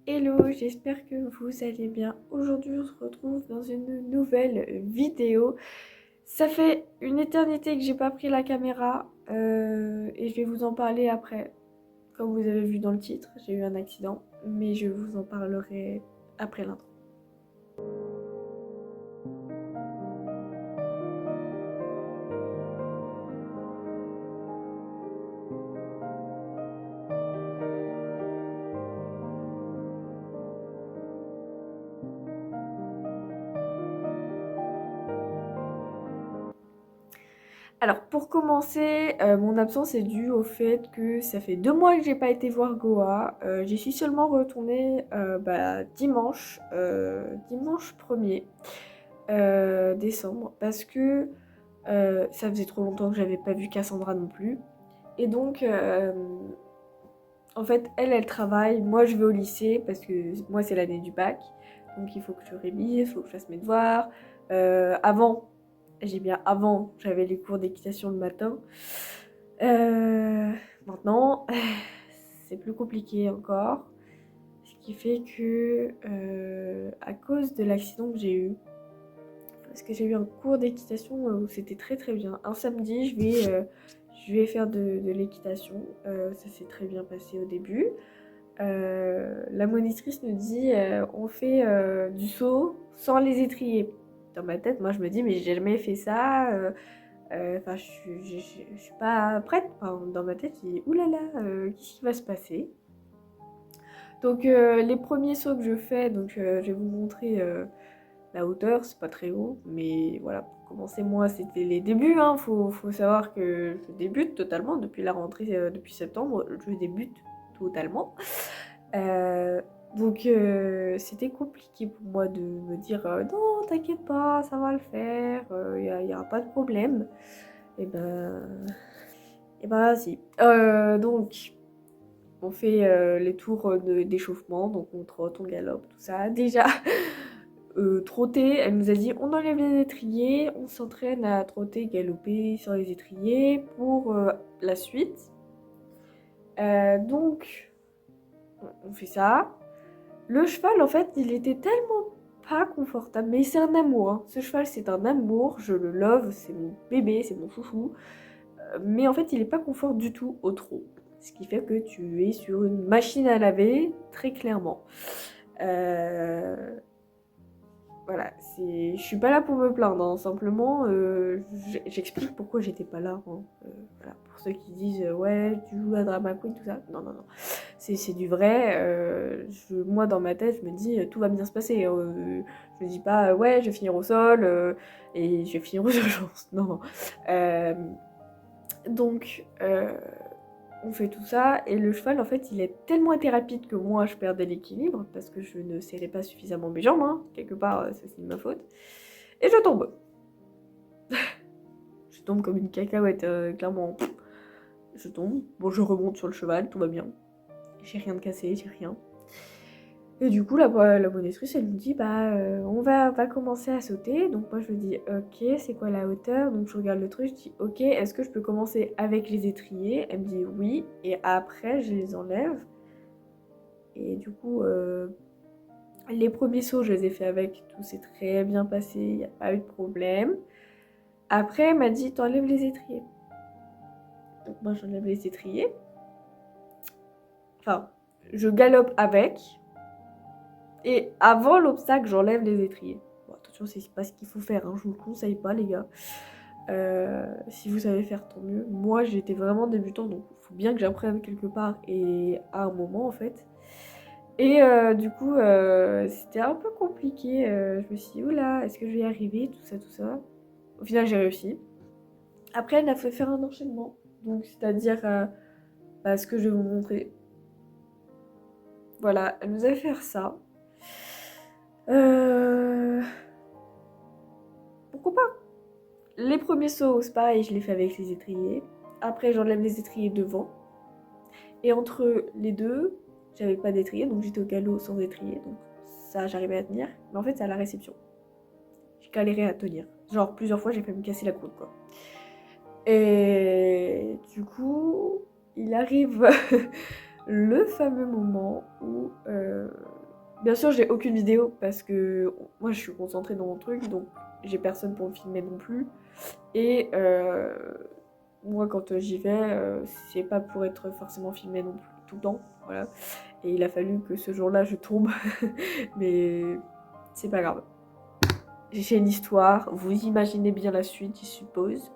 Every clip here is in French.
Hello, j'espère que vous allez bien. Aujourd'hui, on se retrouve dans une nouvelle vidéo. Ça fait une éternité que j'ai pas pris la caméra et je vais vous en parler après. Comme vous avez vu dans le titre, j'ai eu un accident, mais je vous en parlerai après l'intro. Alors, pour commencer, mon absence est due au fait que ça fait 2 mois que j'ai pas été voir Goa. J'y suis seulement retournée dimanche 1er décembre, parce que ça faisait trop longtemps que j'avais pas vu Cassandra non plus. Et donc, en fait, elle travaille, moi je vais au lycée, parce que moi c'est l'année du bac. Donc il faut que je révise, il faut que je fasse mes devoirs. Avant, j'ai bien avant, j'avais les cours d'équitation le matin. Maintenant, c'est plus compliqué encore. Ce qui fait que, à cause de l'accident que j'ai eu, parce que j'ai eu un cours d'équitation où c'était très très bien. Un samedi, je vais faire de l'équitation. Ça s'est très bien passé au début. La monitrice nous dit on fait du saut sans les étriers. Dans ma tête, moi je me dis mais j'ai jamais fait ça. Enfin, je suis pas prête. Enfin, dans ma tête, je dis oulala, qu'est-ce qui va se passer? Donc les premiers sauts que je fais, donc je vais vous montrer la hauteur, c'est pas très haut, mais voilà, pour commencer, moi, c'était les débuts, hein. Faut savoir que je débute totalement depuis la rentrée, depuis septembre, je débute totalement. Euh, donc, c'était compliqué pour moi de me dire non, t'inquiète pas, ça va le faire, y aura pas de problème. Et ben, si. Donc, on fait les tours d'échauffement, donc on trotte, on galope, tout ça. Déjà, trotter, elle nous a dit on enlève les étriers, on s'entraîne à trotter, galoper sur les étriers pour la suite. Donc, on fait ça. Le cheval, en fait, il était tellement pas confortable, mais c'est un amour, hein. Ce cheval, c'est un amour, je le love, c'est mon bébé, c'est mon chouchou. Mais en fait, il est pas confort du tout au trot. Ce qui fait que tu es sur une machine à laver, très clairement. Euh, Voilà, je suis pas là pour me plaindre, hein. Simplement, j'explique pourquoi j'étais pas là, hein. Voilà, pour ceux qui disent ouais, tu joues à Drama Queen, tout ça. Non, non, non. C'est du vrai. Moi, dans ma tête, je me dis tout va bien se passer. Je me dis pas ouais, je vais finir au sol et je vais finir aux urgences. Non, non. Euh, donc, on fait tout ça et le cheval en fait il est tellement été rapide que moi je perdais l'équilibre parce que je ne serrais pas suffisamment mes jambes, hein. Quelque part ça c'est de ma faute. Et je tombe. Je tombe comme une cacahuète, clairement. Je tombe, bon je remonte sur le cheval, tout va bien. J'ai rien de cassé, j'ai rien. Et du coup, la monitrice, elle me dit, on va commencer à sauter. Donc moi, je me dis, ok, c'est quoi la hauteur? Donc je regarde le truc, je dis, ok, est-ce que je peux commencer avec les étriers? Elle me dit oui, et après, je les enlève. Et du coup, les premiers sauts, je les ai fait avec, tout s'est très bien passé, il n'y a pas eu de problème. Après, elle m'a dit, t'enlèves les étriers. Donc moi, j'enlève les étriers. Enfin, je galope avec. Et avant l'obstacle, j'enlève les étriers. Bon, attention, c'est pas ce qu'il faut faire, hein. Je vous le conseille pas, les gars. Si vous savez faire, tant mieux. Moi, j'étais vraiment débutant, donc il faut bien que j'apprenne quelque part et à un moment, en fait. Et du coup, c'était un peu compliqué. Je me suis dit, oula, est-ce que je vais y arriver? Tout ça, tout ça. Au final, j'ai réussi. Après, elle a fait faire un enchaînement. Donc, c'est-à-dire ce que je vais vous montrer. Voilà, elle nous a fait faire ça. Pourquoi pas? Les premiers sauts, c'est pareil, je les fais avec les étriers. Après, j'enlève les étriers devant. Et entre les deux, j'avais pas d'étrier, donc j'étais au galop sans étrier. Donc ça, j'arrivais à tenir. Mais en fait, c'est à la réception. J'ai galéré à tenir. Genre, plusieurs fois, j'ai fait me casser la côte, quoi. Et du coup, il arrive le fameux moment où Bien sûr, j'ai aucune vidéo parce que moi je suis concentrée dans mon truc, donc j'ai personne pour me filmer non plus. Et moi quand j'y vais, c'est pas pour être forcément filmée non plus tout le temps, voilà. Et il a fallu que ce jour-là je tombe, mais c'est pas grave. J'ai une histoire, vous imaginez bien la suite, je suppose,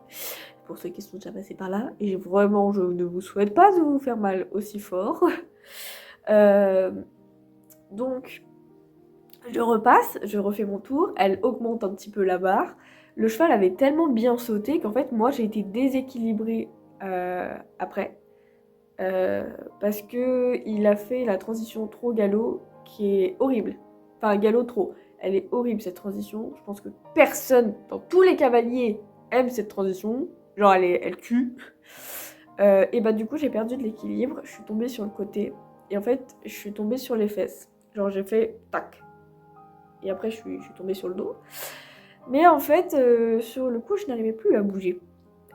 pour ceux qui sont déjà passés par là. Et vraiment, je ne vous souhaite pas de vous faire mal aussi fort. Donc, je repasse, je refais mon tour, elle augmente un petit peu la barre. Le cheval avait tellement bien sauté qu'en fait, moi, j'ai été déséquilibrée après. Parce que il a fait la transition trop galop qui est horrible. Enfin, galop trop. Elle est horrible cette transition. Je pense que personne, dans tous les cavaliers, aime cette transition. Genre, elle tue. Et bah, du coup, j'ai perdu de l'équilibre. Je suis tombée sur le côté. Et en fait, je suis tombée sur les fesses. Genre, j'ai fait tac. Et après, je suis tombée sur le dos. Mais en fait, sur le coup, je n'arrivais plus à bouger.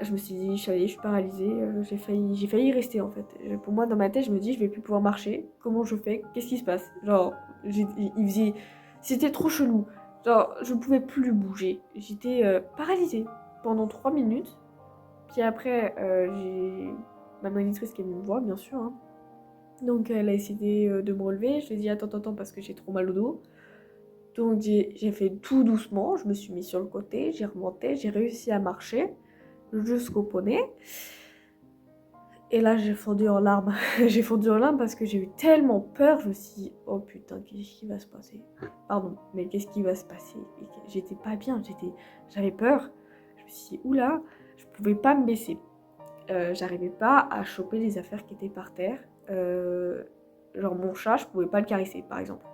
Je me suis dit, je suis paralysée, j'ai failli y rester en fait. Pour moi, dans ma tête, je me dis, je vais plus pouvoir marcher. Comment je fais? Qu'est-ce qui se passe? Genre, il faisait... C'était trop chelou. Genre, je pouvais plus bouger. J'étais paralysée pendant 3 minutes. Puis après, j'ai ma monitrice qui est venue me voir, bien sûr. Hein. Donc, elle a essayé de me relever. Je lui ai dit, attends, parce que j'ai trop mal au dos. Donc, j'ai fait tout doucement. Je me suis mise sur le côté, j'ai remonté, j'ai réussi à marcher jusqu'au poney. Et là, j'ai fondu en larmes. J'ai fondu en larmes parce que j'ai eu tellement peur. Je me suis dit, oh putain, qu'est-ce qui va se passer? Pardon, mais qu'est-ce qui va se passer? J'étais pas bien, j'avais peur. Je me suis dit, oula, je pouvais pas me baisser. J'arrivais pas à choper les affaires qui étaient par terre. Genre mon chat, je pouvais pas le caresser, par exemple.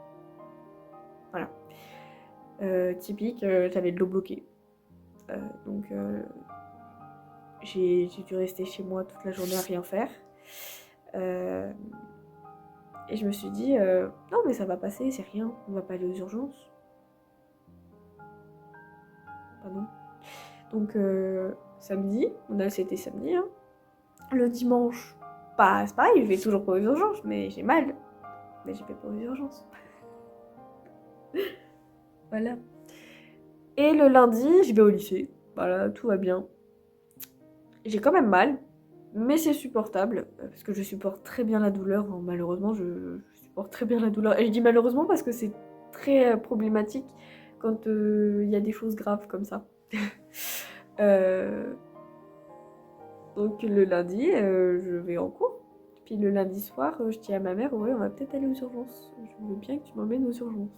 Voilà. Typique, j'avais de l'eau bloquée. Donc j'ai dû rester chez moi toute la journée à rien faire. Et je me suis dit, non mais ça va passer, c'est rien, on va pas aller aux urgences. Pardon. Donc samedi, c'était samedi. Hein. Le dimanche, c'est pareil, je vais toujours pas aux urgences, mais j'ai mal. Mais je vais pas aux urgences. Voilà. Et le lundi, je vais au lycée. Voilà, tout va bien. J'ai quand même mal, mais c'est supportable, parce que je supporte très bien la douleur. Bon, malheureusement, je supporte très bien la douleur. Et je dis malheureusement parce que c'est très problématique quand il y a des choses graves comme ça. Donc le lundi, je vais en cours. Puis le lundi soir, je dis à ma mère, ouais, on va peut-être aller aux urgences. Je veux bien que tu m'emmènes aux urgences.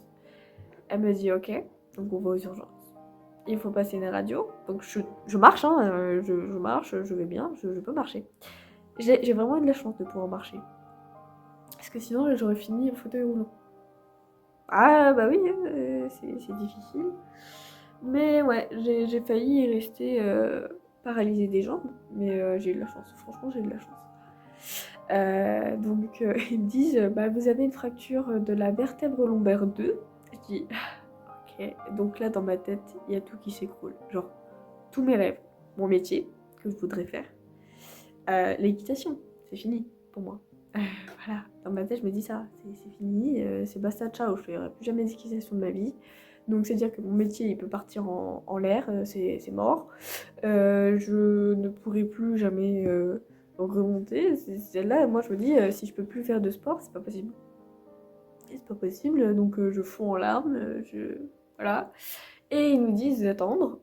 Elle me dit, ok, donc on va aux urgences. Il faut passer une radio. Donc je marche, hein, je marche, je vais bien, je peux marcher. J'ai vraiment eu de la chance de pouvoir marcher. Parce que sinon, j'aurais fini au fauteuil roulant. Ah bah oui, c'est difficile. Mais ouais, j'ai failli y rester paralysée des jambes. Mais j'ai eu de la chance. Franchement, j'ai eu de la chance. Donc ils me disent, bah vous avez une fracture de la vertèbre lombaire 2. Je dis, ok. Donc là, dans ma tête, il y a tout qui s'écroule. Genre, tous mes rêves, mon métier que je voudrais faire, l'équitation, c'est fini pour moi. Voilà, dans ma tête, je me dis ça, c'est fini, c'est basta, ciao, je ferai plus jamais d'équitation de ma vie. Donc c'est dire que mon métier, il peut partir en l'air, c'est mort. Je ne pourrai plus jamais remonter. C'est là, moi, je me dis, si je peux plus faire de sport, c'est pas possible. C'est pas possible, donc je fonds en larmes, voilà. Et ils nous disent d'attendre.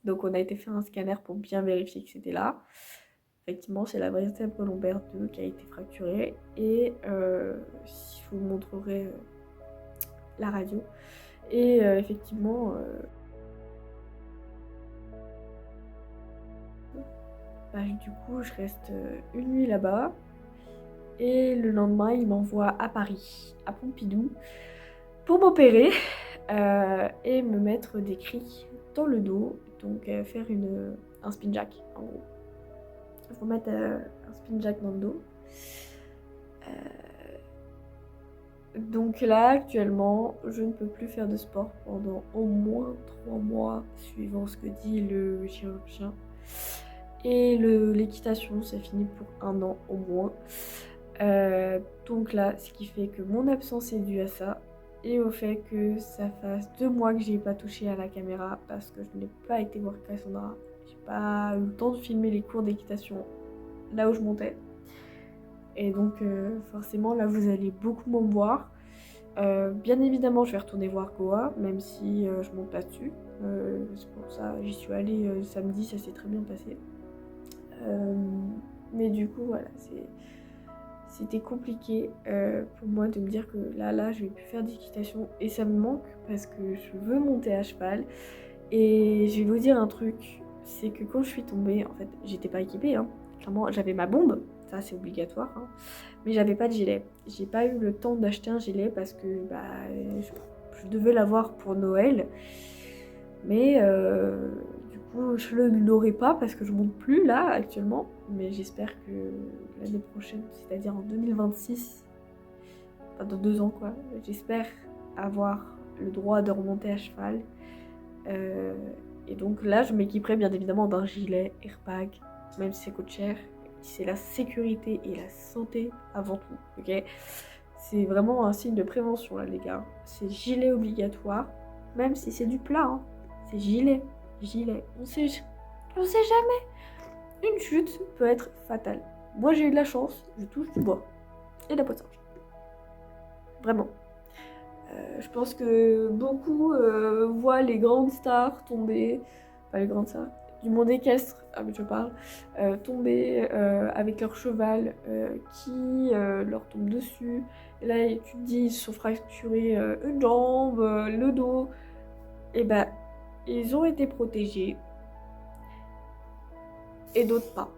Donc on a été faire un scanner pour bien vérifier que c'était là. Effectivement, c'est la vertèbre lombaire 2 qui a été fracturée. Et je vous montrerai la radio. Et effectivement, du coup, je reste une nuit là-bas. Et le lendemain, il m'envoie à Paris, à Pompidou, pour m'opérer et me mettre des cris dans le dos. Donc faire un spin jack, en gros. Il faut mettre un spin jack dans le dos. Donc là, actuellement, je ne peux plus faire de sport pendant au moins 3 mois, suivant ce que dit le chirurgien. Et l'équitation, c'est fini pour 1 an au moins. Donc là, ce qui fait que mon absence est due à ça. et au fait que ça fasse 2 mois que j'ai pas touché à la caméra parce que je n'ai pas été voir Cassandra. J'ai pas eu le temps de filmer les cours d'équitation là où je montais. Et donc forcément là vous allez beaucoup m'en voir. Bien évidemment je vais retourner voir Goa, même si je monte pas dessus. C'est pour ça j'y suis allée samedi, ça s'est très bien passé. Mais du coup voilà, c'était compliqué pour moi de me dire que là je vais plus faire d'équitation et ça me manque parce que je veux monter à cheval. Et je vais vous dire un truc, c'est que quand je suis tombée, en fait j'étais pas équipée, hein. Clairement j'avais ma bombe, ça c'est obligatoire, hein. Mais j'avais pas de gilet. J'ai pas eu le temps d'acheter un gilet parce que je devais l'avoir pour Noël. Mais du coup, je ne l'aurai pas parce que je monte plus là actuellement. Mais j'espère que l'année prochaine, c'est-à-dire en 2026, enfin dans 2 ans quoi, j'espère avoir le droit de remonter à cheval. Et donc là, je m'équiperai bien évidemment d'un gilet airbag, même si ça coûte cher. C'est la sécurité et la santé avant tout, ok? C'est vraiment un signe de prévention là les gars. C'est gilet obligatoire, même si c'est du plat, hein. C'est gilet. On sait jamais. Une chute peut être fatale. Moi j'ai eu de la chance, je touche du bois. Et de la poisson. Vraiment. Je pense que beaucoup voient les grandes stars tomber, pas les grandes stars, du monde équestre, je parle, tomber avec leur cheval qui leur tombe dessus. Et là, tu te dis, ils se sont fracturés une jambe, le dos. Et ben, ils ont été protégés et d'autres pas.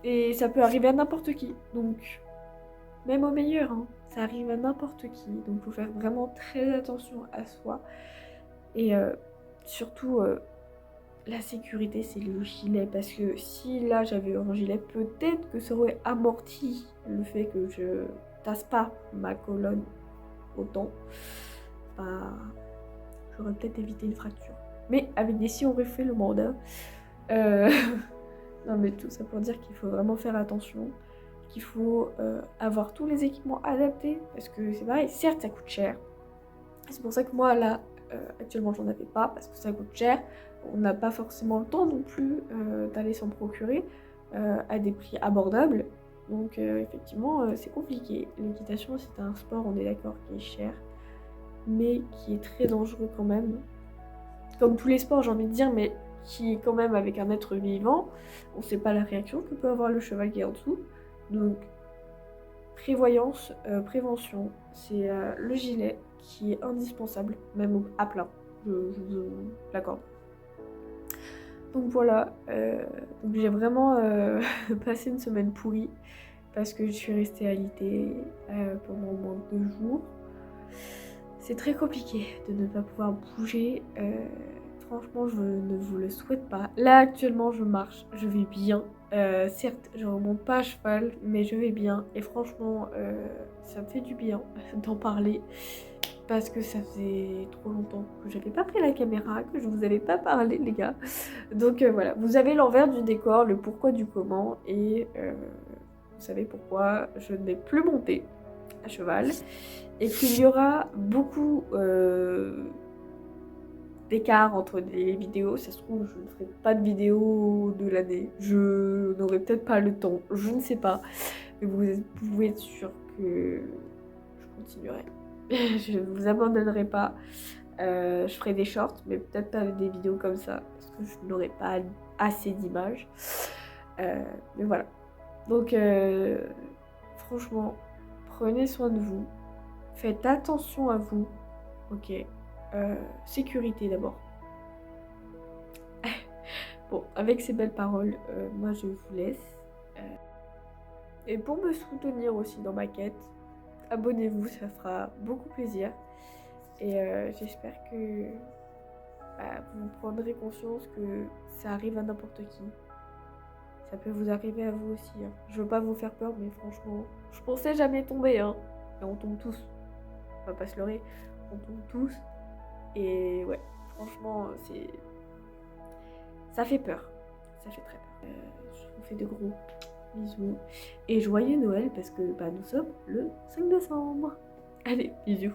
Et ça peut arriver à n'importe qui. Donc, même au meilleur, hein, ça arrive à n'importe qui. Donc, il faut faire vraiment très attention à soi. Et surtout, la sécurité, c'est le gilet. Parce que si là, j'avais eu un gilet, peut-être que ça aurait amorti le fait que je tasse pas ma colonne autant. Bah, j'aurais peut-être évité une fracture. Mais avec des si on aurait fait le mandat. Non mais tout ça pour dire qu'il faut vraiment faire attention, qu'il faut avoir tous les équipements adaptés, parce que c'est pareil, certes ça coûte cher. C'est pour ça que moi là, actuellement j'en avais pas, parce que ça coûte cher. On n'a pas forcément le temps non plus d'aller s'en procurer à des prix abordables. Donc effectivement c'est compliqué. L'équitation c'est un sport, on est d'accord, qui est cher, mais qui est très dangereux quand même. Comme tous les sports j'ai envie de dire, mais qui est quand même avec un être vivant, on ne sait pas la réaction que peut avoir le cheval qui est en dessous. Donc, prévoyance, prévention, c'est le gilet qui est indispensable, même à plein, je vous l'accorde. Donc voilà, donc j'ai vraiment passé une semaine pourrie, parce que je suis restée alitée pendant au moins 2 jours. C'est très compliqué de ne pas pouvoir bouger. Franchement, je ne vous le souhaite pas. Là, actuellement, je marche, je vais bien. Certes, je remonte pas à cheval, mais je vais bien. Et franchement, ça me fait du bien d'en parler. Parce que ça faisait trop longtemps que j'avais pas pris la caméra, que je vous avais pas parlé, les gars. Donc voilà, vous avez l'envers du décor, le pourquoi du comment. Et vous savez pourquoi je ne vais plus monter à cheval. Et qu'il y aura beaucoup d'écart entre les vidéos. Ça se trouve, je ne ferai pas de vidéo de l'année. Je n'aurai peut-être pas le temps, je ne sais pas. Mais vous pouvez être sûr que je continuerai. Je ne vous abandonnerai pas. Je ferai des shorts, mais peut-être pas des vidéos comme ça, parce que je n'aurai pas assez d'images. Mais voilà. Donc, franchement, prenez soin de vous. Faites attention à vous, ok. Sécurité d'abord. Bon, avec ces belles paroles, moi je vous laisse. Et pour me soutenir aussi dans ma quête, abonnez-vous, ça fera beaucoup plaisir. Et j'espère que vous prendrez conscience que ça arrive à n'importe qui. Ça peut vous arriver à vous aussi, hein. Je veux pas vous faire peur, mais franchement, je pensais jamais tomber, hein. Et on tombe tous. On va pas se leurrer, on tombe tous. Et ouais, franchement, ça fait peur. Ça fait très peur. Je vous fais de gros bisous. Et joyeux Noël parce que nous sommes le 5 décembre. Allez, bisous.